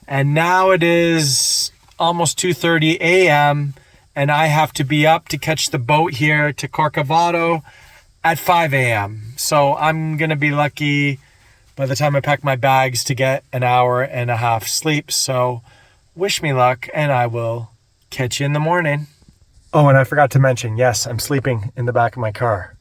And now it is almost 2:30 a.m. and I have to be up to catch the boat here to Corcovado at 5 a.m. So I'm going to be lucky by the time I pack my bags to get an hour and a half sleep. So wish me luck, and I will catch you in the morning. Oh, and I forgot to mention, yes, I'm sleeping in the back of my car,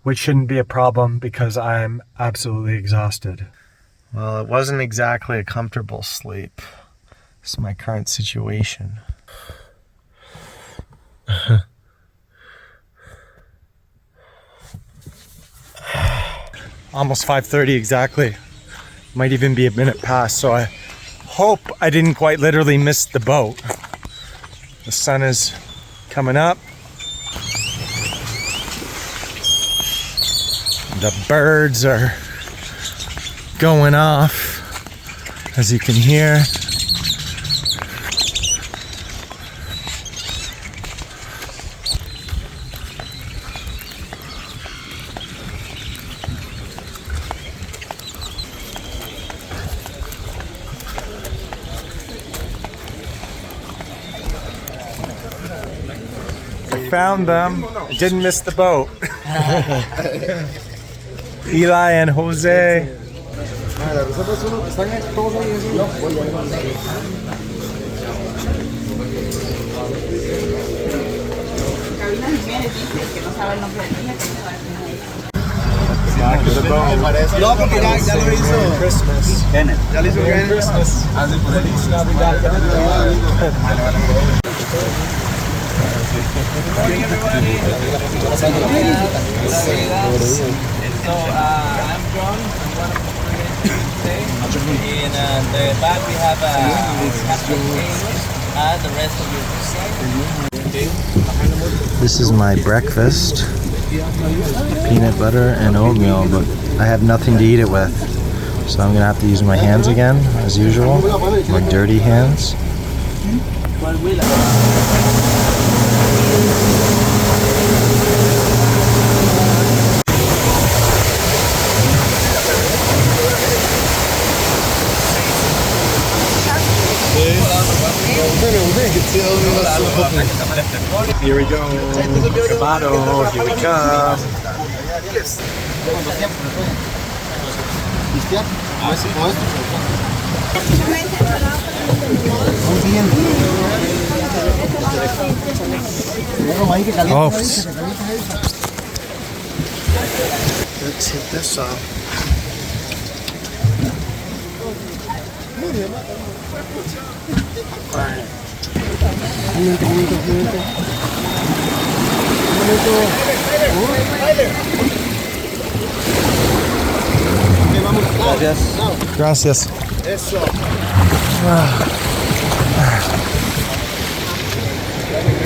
which shouldn't be a problem because I'm absolutely exhausted. Well, it wasn't exactly a comfortable sleep. It's my current situation. Almost 5:30 exactly. Might even be a minute past, so I hope I didn't quite literally miss the boat. The sun is coming up. The birds are going off, as you can hear. I found them. I didn't miss the boat. Eli and Jose. Back to the boat. No, porque ya lo hizo. Christmas. Ya lo hizo Christmas. Feliz Navidad. Good morning, everybody. So, I'm John. I'm one of the today. In the back, we have and the rest of your This is my breakfast. Peanut butter and oatmeal, but I have nothing to eat it with. So I'm gonna have to use my hands again, as usual. My dirty hands. Here we go. Corcovado, here we come. Oh. Let's hit this off. Gracias. Gracias. Eso.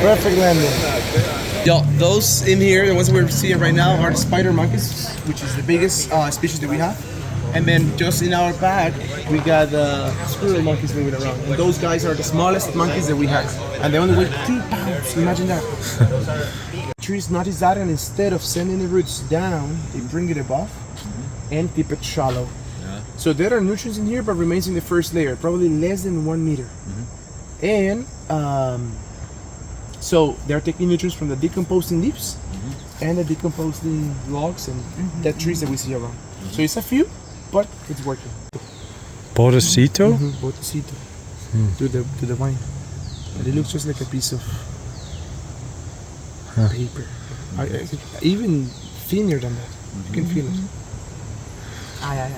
Perfect landing. Yo, those in here, the ones we're seeing right now, are the spider monkeys, which is the biggest species that we have. And then just in our back, we got the squirrel monkeys moving around. And those guys are the smallest monkeys that we have. And they only weigh 2 pounds. Imagine that. Trees notice that, and instead of sending the roots down, they bring it above and keep it shallow. Yeah. So there are nutrients in here, but remains in the first layer, probably less than 1 meter. And so they're taking nutrients from the decomposing leaves and the decomposing logs and dead trees that we see around. So it's a few, but it's working. Botecito? Botecito. To the wine. And it looks just like a piece of paper. Even thinner than that. You can feel it. Yeah.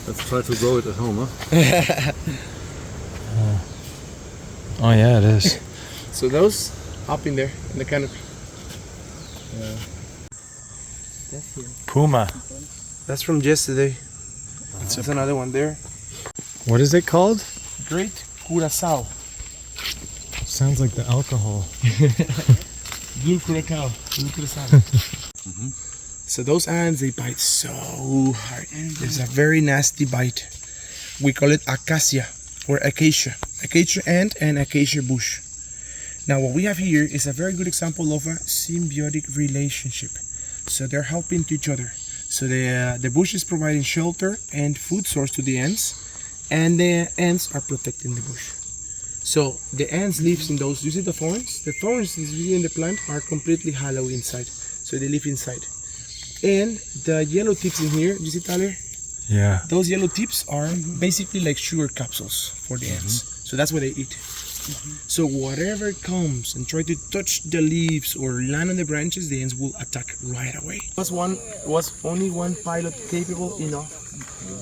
Let's try to grow it at home, huh? Oh yeah, it is. So those up in there in the canopy. Puma. That's from yesterday. That's another one there. What is it called? Great Curacao. Sounds like the alcohol. Blue Curacao. So those ants, they bite so hard. It's a very nasty bite. We call it acacia or acacia. Acacia ant and acacia bush. Now what we have here is a very good example of a symbiotic relationship. So they're helping to each other. So the bush is providing shelter and food source to the ants, and the ants are protecting the bush. So the ants lives in those. You see the thorns? The thorns is in the plant are completely hollow inside, so they live inside. And the yellow tips in here, you see, Tyler? Yeah. Those yellow tips are basically like sugar capsules for the ants. So that's what they eat. So whatever comes and try to touch the leaves or land on the branches, the ants will attack right away. Was only one pilot capable enough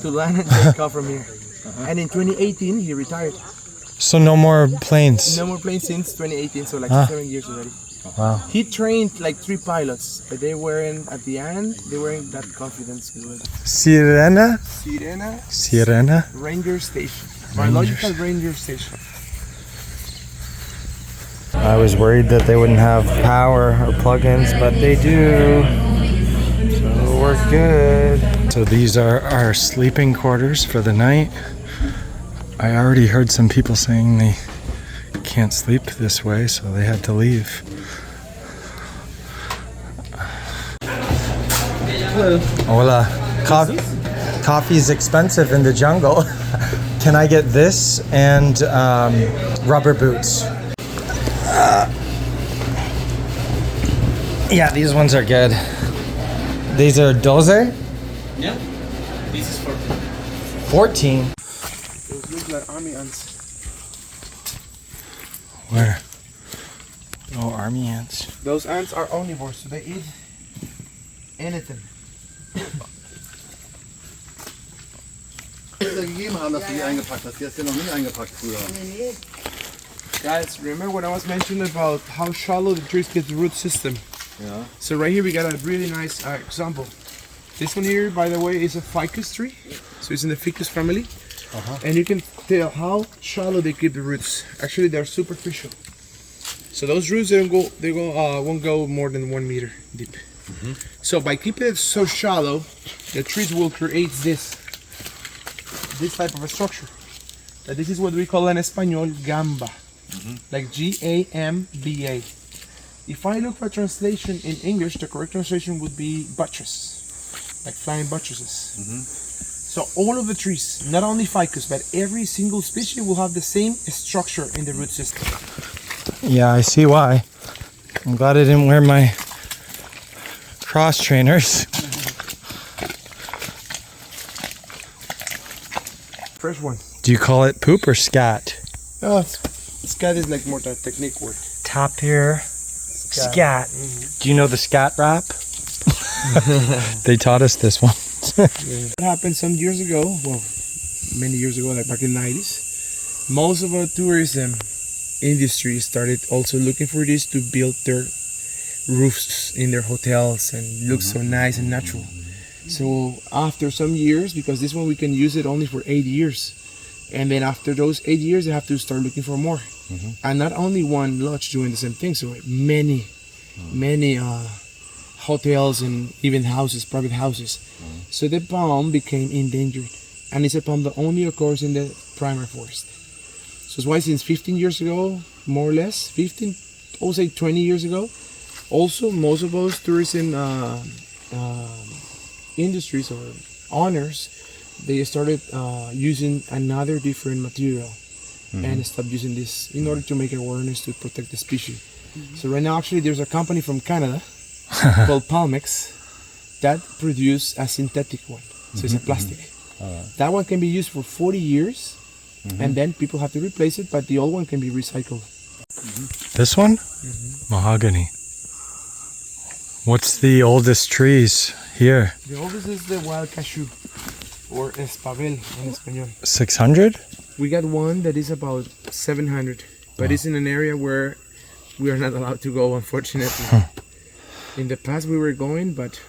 to land and take off from here. And in 2018 he retired. So no more planes. No more planes since 2018, so like 7 years already. Wow. He trained like 3 pilots, but they weren't at the end. They weren't that confident. Sirena? Sirena Ranger Station. Biological Ranger Station. I was worried that they wouldn't have power or plugins, but they do. So we're good. So these are our sleeping quarters for the night. I already heard some people saying they can't sleep this way, so they had to leave. Hello. Hola. Coffee's expensive in the jungle. Can I get this and rubber boots? Yeah, these ones are good. These are 12? Yeah. This is 14. 14? Those look like army ants. Where? Oh, army ants. Those ants are omnivores, so they eat anything. Gegeben haben, dass du die eingepackt hast. Die hast du ja noch nie eingepackt früher. Guys, remember when I was mentioning about how shallow the trees get the root system? Yeah. So right here we got a really nice example. This one here, by the way, is a ficus tree. So it's in the ficus family. And you can tell how shallow they keep the roots. Actually, they're superficial. So those roots won't go more than 1 meter deep. So by keeping it so shallow, the trees will create this type of a structure. This is what we call in Espanol gamba, like G-A-M-B-A. If I look for a translation in English, the correct translation would be buttress, like flying buttresses. So all of the trees, not only ficus, but every single species will have the same structure in the root system. Yeah, I see why. I'm glad I didn't wear my cross trainers. Fresh one. Do you call it poop or scat? Oh, scat is like more the technique word. Top here. Scat. Do you know the scat rap? They taught us this one. It happened some years ago, well, many years ago, like back in the 90s. Most of our tourism industry started also looking for this to build their roofs in their hotels and look so nice and natural. So after some years, because this one we can use it only for 8 years, and then after those 8 years, they have to start looking for more. And not only one lodge doing the same thing, so many hotels and even houses, private houses. So the palm became endangered, and it's a palm that only occurs in the primary forest. So that's why since 15 years ago, more or less, 15, I would say 20 years ago, also most of those tourism industries or owners, they started using another different material and stopped using this in order to make awareness to protect the species. So right now, actually, there's a company from Canada called Palmex that produce a synthetic one. So it's a plastic. That one can be used for 40 years and then people have to replace it, but the old one can be recycled. This one? Mahogany. What's the oldest trees here? The oldest is the wild cashew, or espabel in Espanol. 600? We got one that is about 700, but it's in an area where we are not allowed to go, unfortunately. In the past we were going, but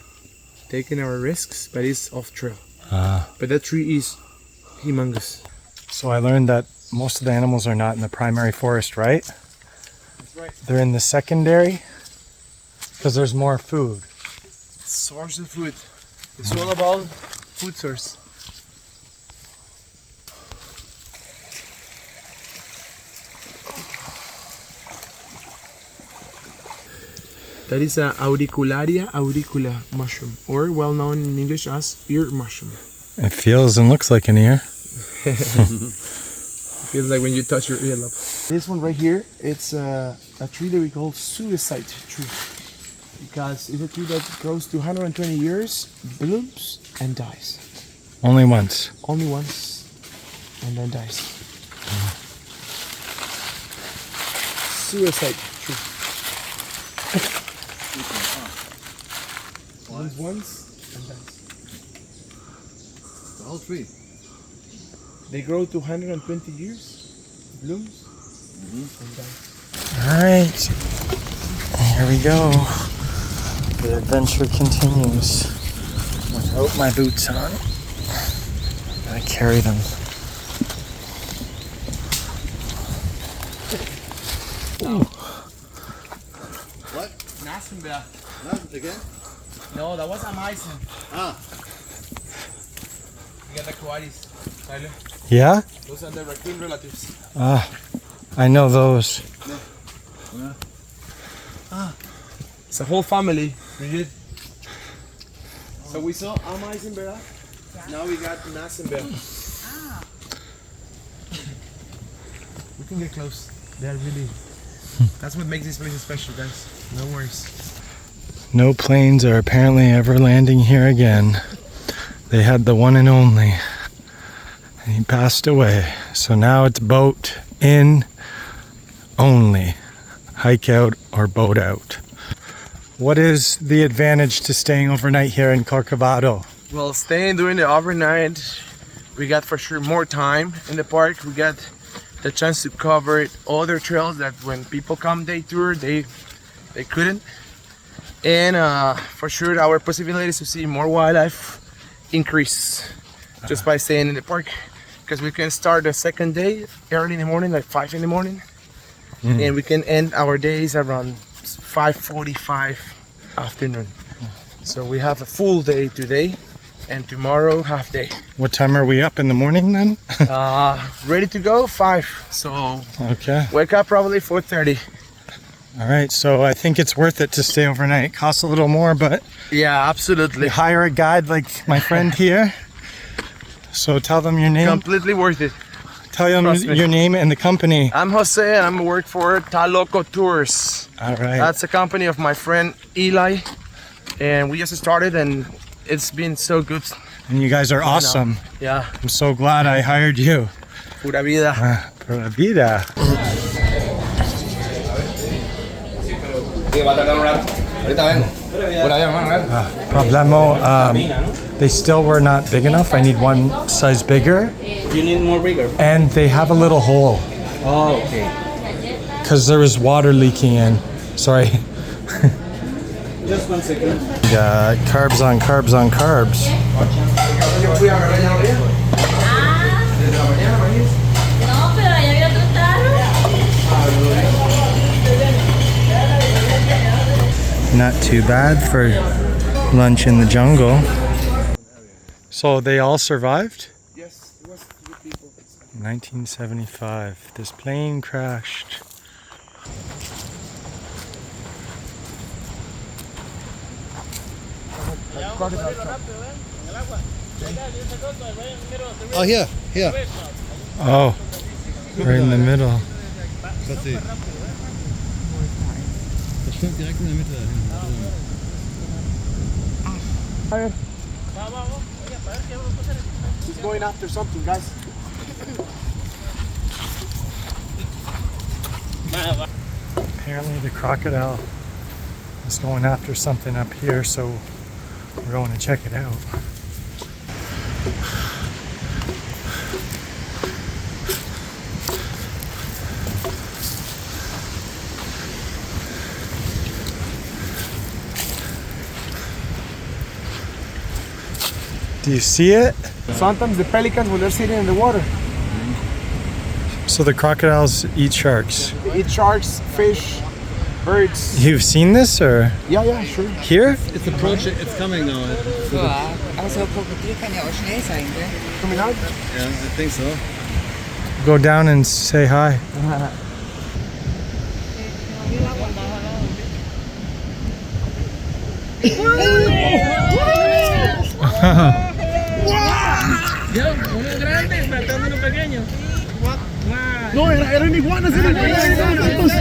taking our risks, but it's off trail. But that tree is humongous. So I learned that most of the animals are not in the primary forest, right? That's right. They're in the secondary because there's more food. Source of food. It's all about food source. That is a Auricularia auricula mushroom, or well known in English as ear mushroom. It feels and looks like an ear. Feels like when you touch your earlobe. This one right here, it's a tree that we call suicide tree. Because it's a tree that grows to 120 years, blooms, and dies. Only once. Only once, and then dies. Suicide tree. Once, and dies. The whole tree. They grow to 120 years, blooms, and dies. Alright. Here we go. The adventure continues. Without my boots on. I carry them. Ooh. What? Nasenberg. Again? No, that was a Meissen. Ah. You got the koalas. Tyler. Yeah? Those are the raccoon relatives. Ah, I know those. It's a whole family. Rigid. So we saw Ameisenberg. Now we got Nasenberg. We can get close. They're really. That's what makes this place special, guys. No worries. No planes are apparently ever landing here again. They had the one and only. And he passed away. So now it's boat in only. Hike out or boat out. What is the advantage to staying overnight here in Corcovado? Well, staying during the overnight, we got for sure more time in the park. We got the chance to cover other trails that when people come day tour, they couldn't. And for sure, our possibilities to see more wildlife increase just by staying in the park. Because we can start the second day early in the morning, like 5 in the morning. And we can end our days around 5:45 afternoon. So we have a full day today and tomorrow half day. What time are we up in the morning then? Ready to go 5. So Okay. wake up probably 4:30. All right. So I think it's worth it to stay overnight. It costs a little more, but Yeah, absolutely. you hire a guide like my friend here. So tell them your name. Completely worth it. Tell them Trust me. your name and the company. I'm José and I'm work for Taloco Tours. All right. That's a company of my friend Eli. And we just started and it's been so good. And you guys are awesome. Yeah, I'm so glad I hired you. pura vida. Pura vida. Problemo. They still were not big enough. I need one size bigger. You need more bigger. And they have a little hole. Oh, okay. Because there was water leaking in. Sorry. Just 1 second. Carbs on carbs on carbs. No, pero ahí había otro tarro. Not too bad for lunch in the jungle. So they all survived? Yes, it was good people. 1975. This plane crashed. Oh, here. Oh, right in the middle. Das schwimmt direkt in der Mitte dahin. He's going after something, guys. Apparently the crocodile is going after something up here, so we're going to check it out. Do you see it? Sometimes the pelicans, when they're sitting in the water, So the crocodiles eat sharks. they eat sharks, fish, birds. You've seen this or Yeah, sure. here? It's approaching, it's coming now. Also Krokodil kann ja auch schnell sein, gell? Coming out. Yeah, I think so. Go down and say hi. Ya, uno grande, tratando de No, eran iguanas, eran iguanas.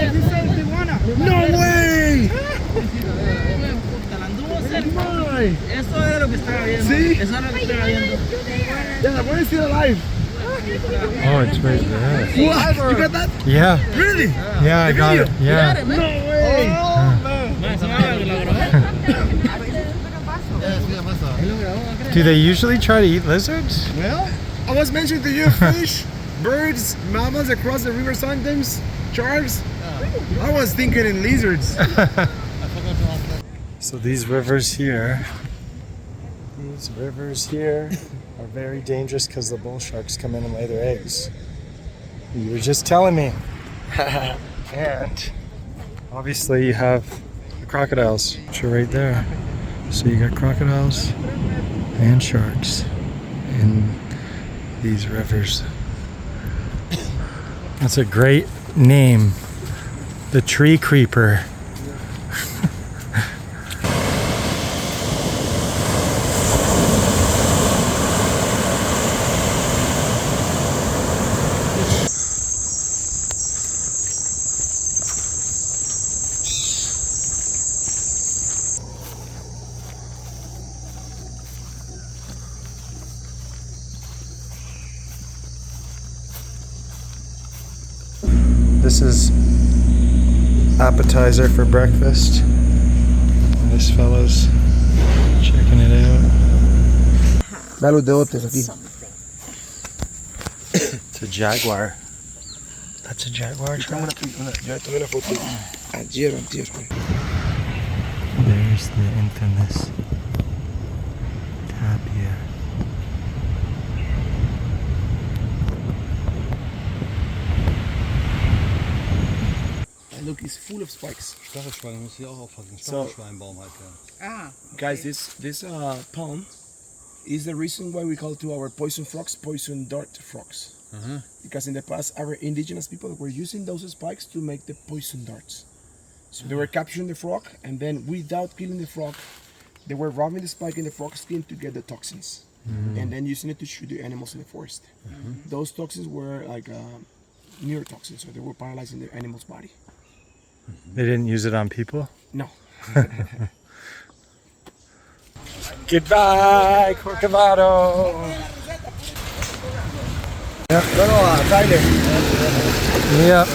No way. Eso era lo que estaba viendo. Sí. Eso era lo que estaba viendo. Yeah, where is it alive? Oh, it's right there. What? You got that? Yeah. Really? Yeah, I got it. Yeah. No way. Do they usually try to eat lizards? Well, I was mentioning to you fish, birds, mammals across the river sometimes, sharks. I was thinking in lizards. So these rivers here are very dangerous because the bull sharks come in and lay their eggs. You were just telling me. And obviously you have the crocodiles, which are right there. So you got crocodiles and sharks in these rivers. That's a great name. The tree creeper. This is appetizer for breakfast. This fellow's checking it out. Da los dedotes aquí. It's a jaguar. That's a jaguar trap. Yo tomé una foto. Ayer. There's the infamous tapir. Look, it's full of spikes. Stachelschweine muss hier auch aufpassen. So- Stachelschweinbaum halt, ja. Ah, Guys, this palm is the reason why we call to our poison frogs poison dart frogs. Because in the past, our indigenous people were using those spikes to make the poison darts. So they were capturing the frog, and then without killing the frog, they were rubbing the spike in the frog's skin to get the toxins, and then using it to shoot the animals in the forest. Those toxins were like neurotoxins, so they were paralyzing the animal's body. They didn't use it on people? No. Goodbye, Corcovado. Tyler. Yep.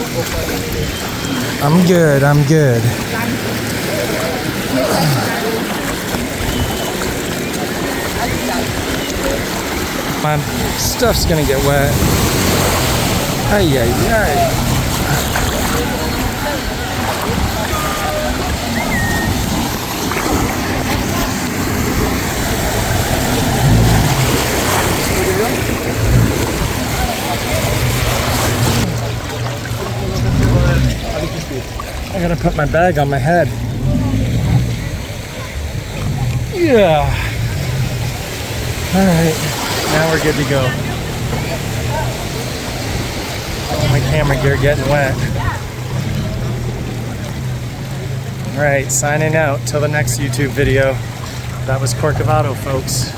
I'm good. My stuff's gonna get wet. Ay, ay, ay. I gotta put my bag on my head. Yeah. Alright, now we're good to go. My camera gear getting wet. Alright, signing out till the next YouTube video. That was Corcovado, folks.